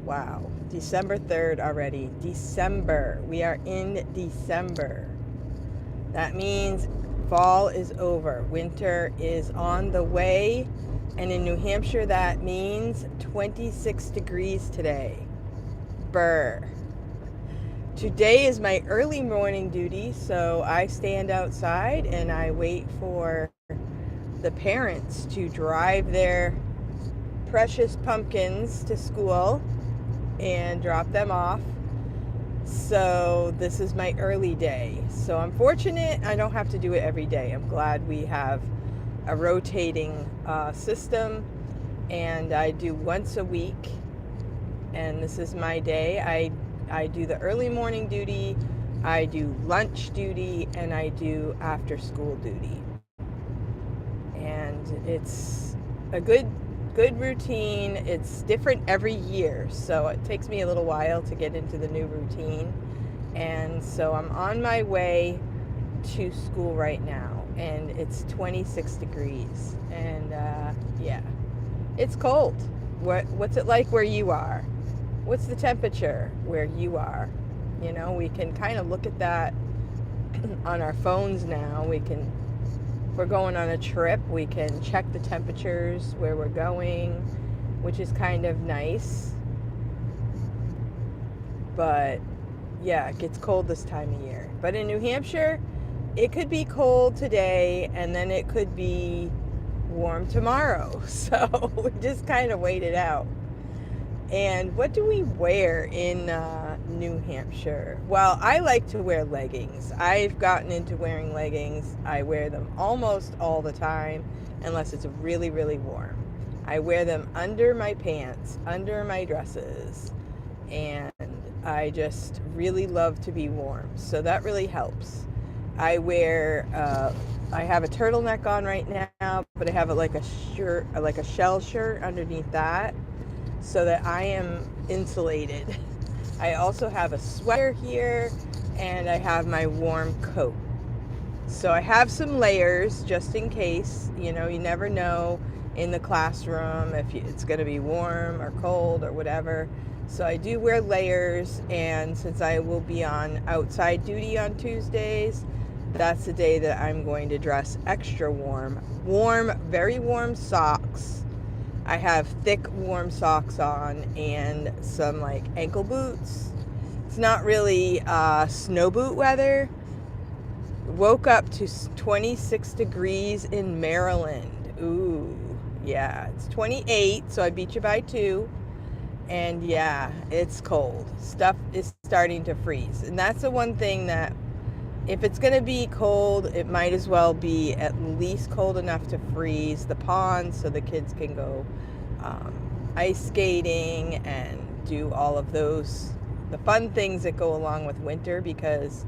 Wow, December 3rd already. December. We are in December. That means fall is over. Winter is on the way. And in New Hampshire, that means 26 degrees today. Brr. Today is my early morning duty, so I stand outside and I wait for the parents to drive their precious pumpkins to school and drop them off. So this is my early day. So I'm fortunate I don't have to do it every day. I'm glad we have a rotating system, and I do once a week. And this is my day. I do the early morning duty, I do lunch duty, and I do after school duty. And it's a good routine. It's different every year, so it takes me a little while to get into the new routine. And so I'm on my way to school right now, and it's 26 degrees. And yeah, it's cold. What's it like where you are? What's the temperature where you are? You know, we can kind of look at that on our phones now. If we're going on a trip, we can check the temperatures where we're going, which is kind of nice. But yeah, it gets cold this time of year. But in New Hampshire, it could be cold today and then it could be warm tomorrow. So we just kind of wait it out. And what do we wear in New Hampshire? Well, I like to wear leggings. I've gotten into wearing leggings. I wear them almost all the time, unless it's really, really warm. I wear them under my pants, under my dresses, and I just really love to be warm. So that really helps. I have a turtleneck on right now, but I have like a shirt, like a shell shirt underneath that, so that I am insulated. I also have a sweater here, and I have my warm coat. So I have some layers just in case. You know, you never know in the classroom if it's going to be warm or cold or whatever. So I do wear layers, and since I will be on outside duty on Tuesdays, that's the day that I'm going to dress extra warm. Very warm socks. I have thick, warm socks on and some like ankle boots. It's not really snow boot weather. Woke up to 26 degrees in Maryland. Ooh, yeah, it's 28, so I beat you by 2. And yeah, it's cold. Stuff is starting to freeze. And that's the one thing that, if it's going to be cold, it might as well be at least cold enough to freeze the ponds so the kids can go ice skating and do all of the fun things that go along with winter, because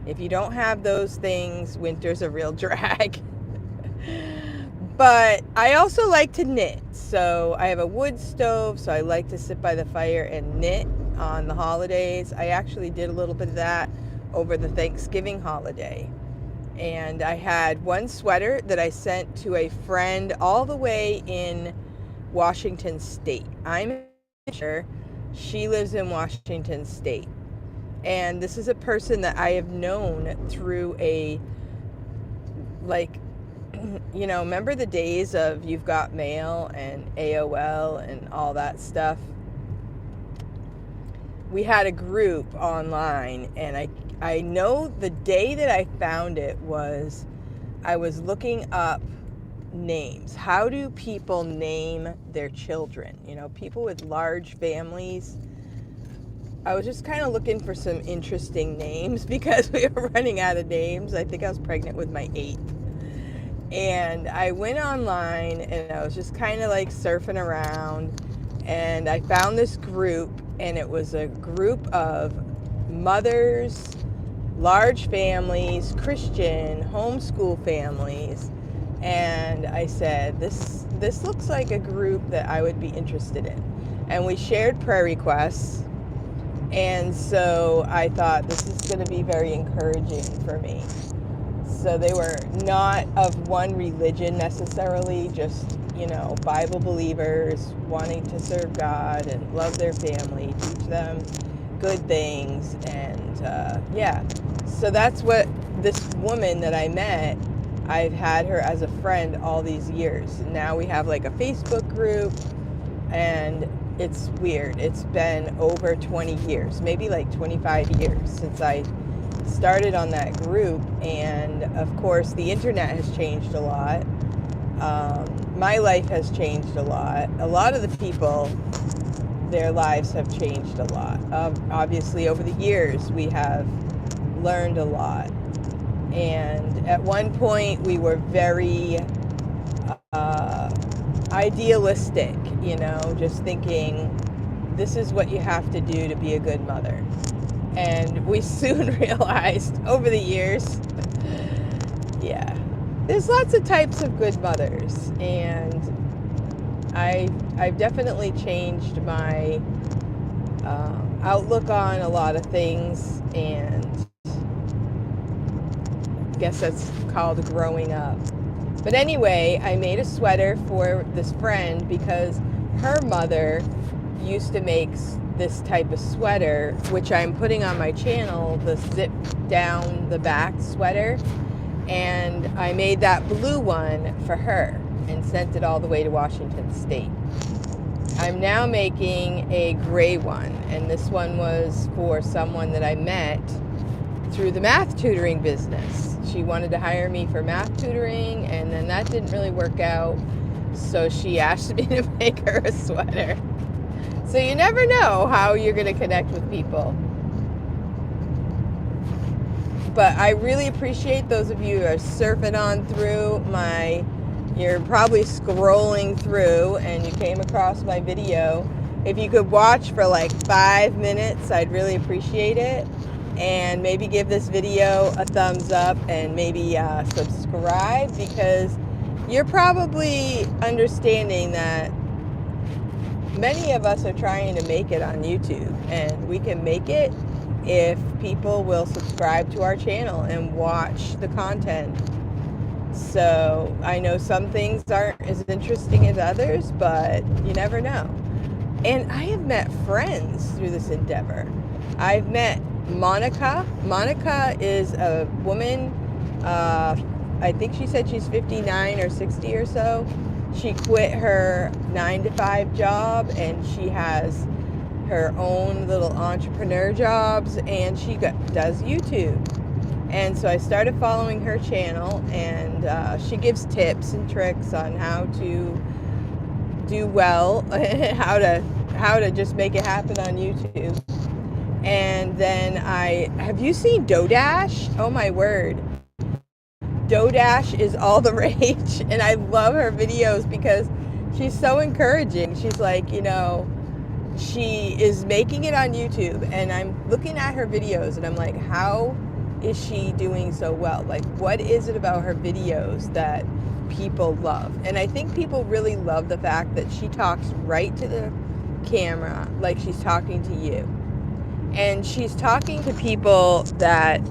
if you don't have those things, winter's a real drag. But I also like to knit. So I have a wood stove, so I like to sit by the fire and knit on the holidays. I actually did a little bit of that over the Thanksgiving holiday. And I had one sweater that I sent to a friend all the way in Washington State. I'm sure she lives in Washington State. And this is a person that I have known through remember the days of You've Got Mail and AOL and all that stuff? We had a group online, and I know the day that I found it was I was looking up names. How do people name their children? You know, people with large families. I was just kind of looking for some interesting names because we were running out of names. I think I was pregnant with my 8th. And I went online and I was just kind of like surfing around, and I found this group, and it was a group of mothers, large families, Christian, homeschool families. And I said, this looks like a group that I would be interested in. And we shared prayer requests. And so I thought this is going to be very encouraging for me. So they were not of one religion necessarily, just Bible believers wanting to serve God and love their family, teach them good things. And yeah, so that's what this woman that I met, I've had her as a friend all these years. And now we have like a Facebook group, and it's weird. It's been over 20 years, maybe like 25 years since I started on that group. And of course, the internet has changed a lot. My life has changed a lot. A lot of the people, their lives have changed a lot. Obviously, over the years, we have learned a lot. And at one point, we were very idealistic, just thinking this is what you have to do to be a good mother. And we soon realized over the years, yeah, there's lots of types of good mothers. And I've definitely changed my outlook on a lot of things, and I guess that's called growing up. But anyway, I made a sweater for this friend because her mother used to make this type of sweater, which I'm putting on my channel, the zip down the back sweater. And I made that blue one for her and sent it all the way to Washington State. I'm now making a gray one, and this one was for someone that I met through the math tutoring business. She wanted to hire me for math tutoring, and then that didn't really work out, so she asked me to make her a sweater. So you never know how you're going to connect with people. But I really appreciate those of you who are surfing on through you're probably scrolling through and you came across my video. If you could watch for like 5 minutes, I'd really appreciate it. And maybe give this video a thumbs up, and maybe subscribe, because you're probably understanding that many of us are trying to make it on YouTube, and we can make it if people will subscribe to our channel and watch the content. So I know some things aren't as interesting as others, but you never know. And I have met friends through this endeavor. I've met Monica. Monica is a woman, I think she said she's 59 or 60 or so. She quit her 9-to-5 job, and she has her own little entrepreneur jobs, and she does YouTube. And so I started following her channel, and she gives tips and tricks on how to do well, how to just make it happen on YouTube. And then have you seen DoDash? Oh my word. DoDash is all the rage, and I love her videos because she's so encouraging. She's like, she is making it on YouTube, and I'm looking at her videos and I'm like, how is she doing so well? Like, what is it about her videos that people love? And I think people really love the fact that she talks right to the camera like she's talking to you. And she's talking to people that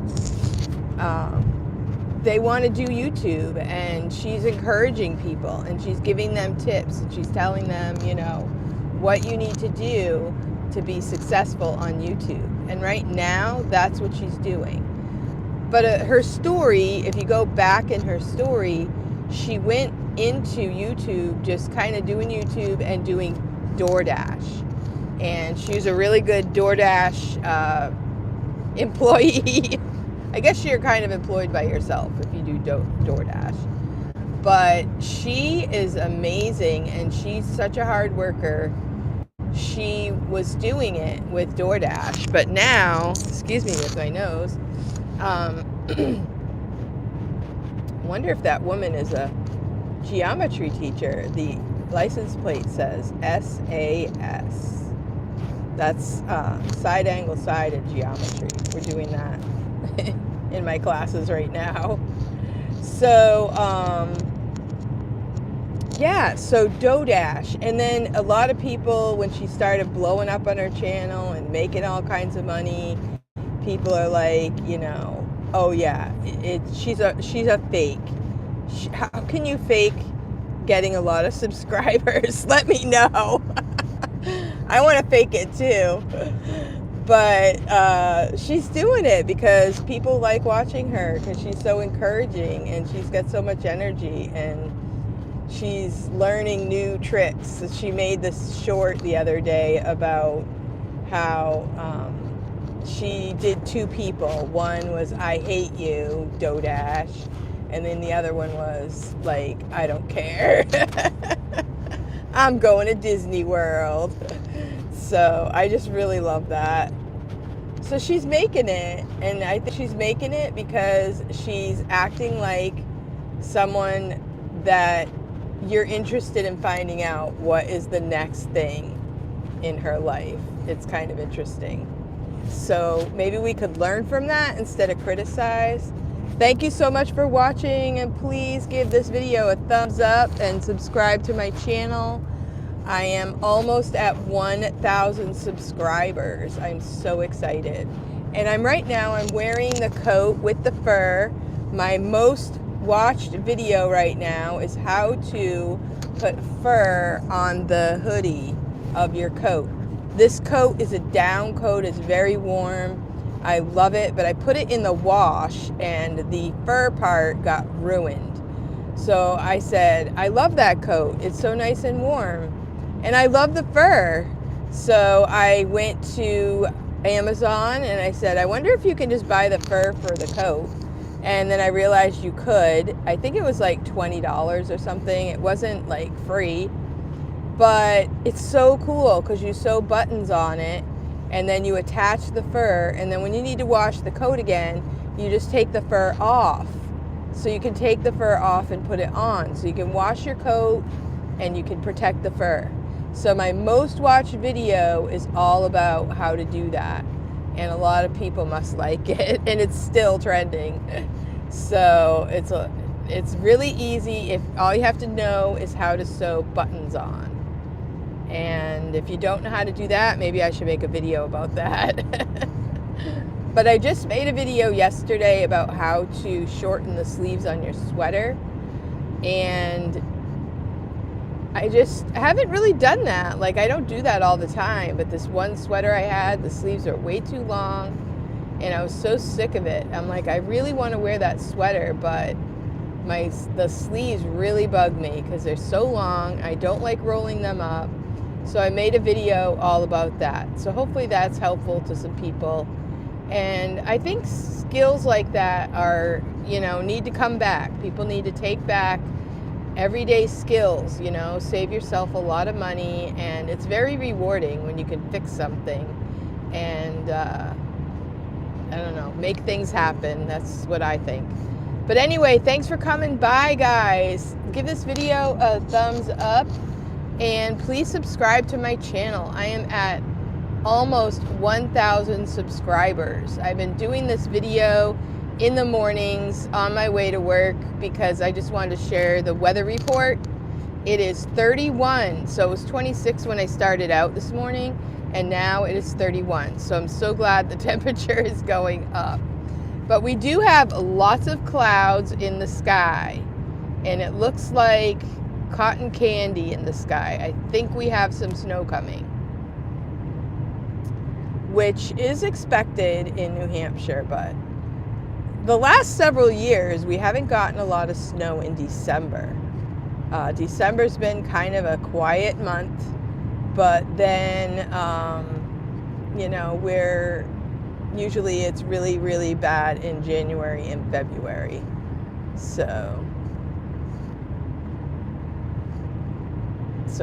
they want to do YouTube, and she's encouraging people, and she's giving them tips, and she's telling them, what you need to do to be successful on YouTube. And right now, that's what she's doing. But her story, if you go back in her story, she went into YouTube just kind of doing YouTube and doing DoorDash. And she was a really good DoorDash employee. I guess you're kind of employed by yourself if you do DoorDash. But she is amazing, and she's such a hard worker. She was doing it with DoorDash, but now, excuse me with my nose, wonder if that woman is a geometry teacher. The license plate says SAS. That's side angle side of geometry. We're doing that in my classes right now. So, yeah, so DoDash. And then a lot of people, when she started blowing up on her channel and making all kinds of money, people are like, oh yeah, she's a fake. How can you fake getting a lot of subscribers, let me know. I want to fake it too. But she's doing it because people like watching her because she's so encouraging and she's got so much energy and she's learning new tricks. She made this short the other day about how she did two people. One was I hate you, Dodash, and then the other one was like, I don't care. I'm going to Disney World. So I just really love that. So she's making it, and I think she's making it because she's acting like someone that you're interested in finding out what is the next thing in her life. It's kind of interesting. So maybe we could learn from that instead of criticize. Thank you so much for watching, and please give this video a thumbs up and subscribe to my channel. I am almost at 1,000 subscribers. I'm so excited. And I'm wearing the coat with the fur. My most watched video right now is how to put fur on the hoodie of your coat. This coat is a down coat. It's very warm. I love it, but I put it in the wash and the fur part got ruined. So I said, I love that coat. It's so nice and warm. And I love the fur. So I went to Amazon and I said, I wonder if you can just buy the fur for the coat. And then I realized you could. I think it was like $20 or something. It wasn't like free. But it's so cool because you sew buttons on it and then you attach the fur. And then when you need to wash the coat again, you just take the fur off. So you can take the fur off and put it on. So you can wash your coat and you can protect the fur. So my most watched video is all about how to do that. And a lot of people must like it, and it's still trending. So it's really easy. If all you have to know is how to sew buttons on. And if you don't know how to do that, maybe I should make a video about that. But I just made a video yesterday about how to shorten the sleeves on your sweater. And I just haven't really done that. Like, I don't do that all the time, but this one sweater I had, the sleeves are way too long, and I was so sick of it. I'm like, I really want to wear that sweater, but the sleeves really bug me because they're so long. I don't like rolling them up. So I made a video all about that. So hopefully that's helpful to some people. And I think skills like that are, need to come back. People need to take back everyday skills, save yourself a lot of money, and it's very rewarding when you can fix something and I don't know, make things happen. That's what I think. But anyway, thanks for coming by, guys. Give this video a thumbs up and please subscribe to my channel. I am at almost 1,000 subscribers. I've been doing this video in the mornings on my way to work because I just wanted to share the weather report. It is 31, so it was 26 when I started out this morning, and now it is 31. So I'm so glad the temperature is going up. But we do have lots of clouds in the sky, and it looks like cotton candy in the sky. I think we have some snow coming, which is expected in New Hampshire, but the last several years, we haven't gotten a lot of snow in December. December's been kind of a quiet month, but then, usually it's really, really bad in January and February. So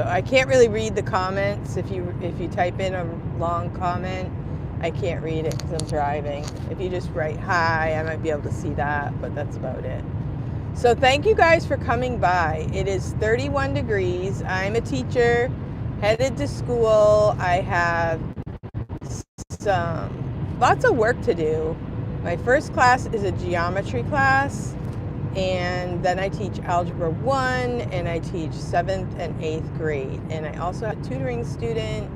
I can't really read the comments. If you type in a long comment, I can't read it because I'm driving. If you just write hi, I might be able to see that, but that's about it. So thank you guys for coming by. It is 31 degrees. I'm a teacher, headed to school. I have lots of work to do. My first class is a geometry class, and then I teach Algebra 1, and I teach 7th and 8th grade. And I also have a tutoring student.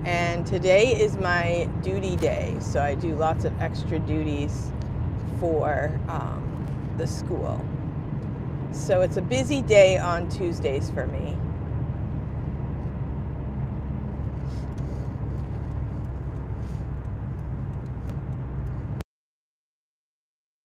And today is my duty day, so I do lots of extra duties for the school. So it's a busy day on Tuesdays for me.